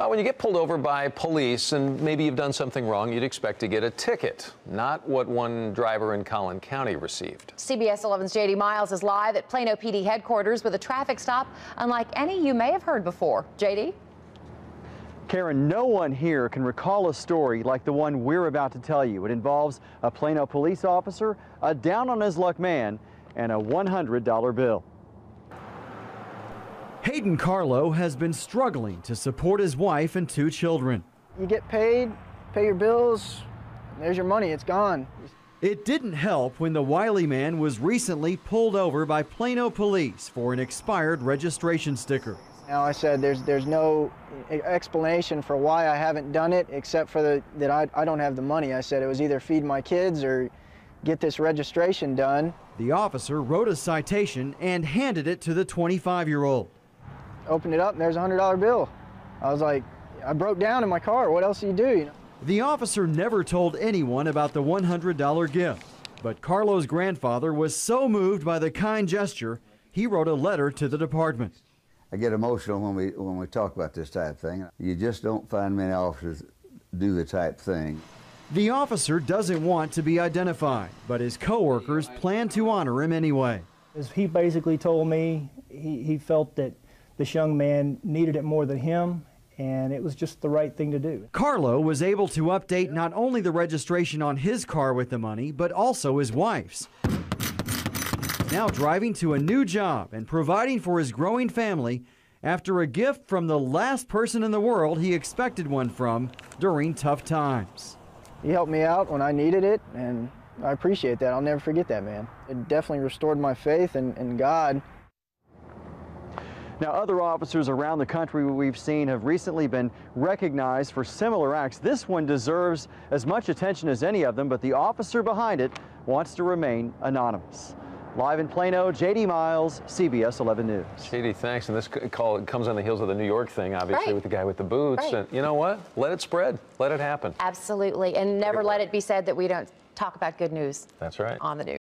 When you get pulled over by police and maybe you've done something wrong, you'd expect to get a ticket, not what one driver in Collin County received. CBS 11's JD Miles is live at Plano PD headquarters with a traffic stop unlike any you may have heard before. JD? Karen, no one here can recall a story like the one we're about to tell you. It involves a Plano police officer, a down-on-his-luck man, and a $100 bill. Hayden Carlo has been struggling to support his wife and 2 children. You get paid, pay your bills, there's your money, it's gone. It didn't help when the wily man was recently pulled over by Plano police for an expired registration sticker. Now I said there's no explanation for why I haven't done it except for that I don't have the money. I said it was either feed my kids or get this registration done. The officer wrote a citation and handed it to the 25-year-old. Opened it up and there's a $100 bill. I was like, I broke down in my car. What else do you do? You know? The officer never told anyone about the $100 gift, but Carlo's grandfather was so moved by the kind gesture, he wrote a letter to the department. I get emotional when we talk about this type of thing. You just don't find many officers do the type thing. The officer doesn't want to be identified, but his coworkers plan to honor him anyway. He basically told me he felt that this young man needed it more than him, and it was just the right thing to do. Carlo was able to update not only the registration on his car with the money, but also his wife's. Now driving to a new job and providing for his growing family after a gift from the last person in the world he expected one from during tough times. He helped me out when I needed it, and I appreciate that. I'll never forget that, man. It definitely restored my faith in God. Now, other officers around the country we've seen have recently been recognized for similar acts. This one deserves as much attention as any of them, but the officer behind it wants to remain anonymous. Live in Plano, JD Miles, CBS 11 News. JD, thanks. And this call comes on the heels of the New York thing, obviously, Right. with the guy with the boots. Right. And you know what? Let it spread. Let it happen. Absolutely. And never let it be said that we don't talk about good news. That's right. On the news.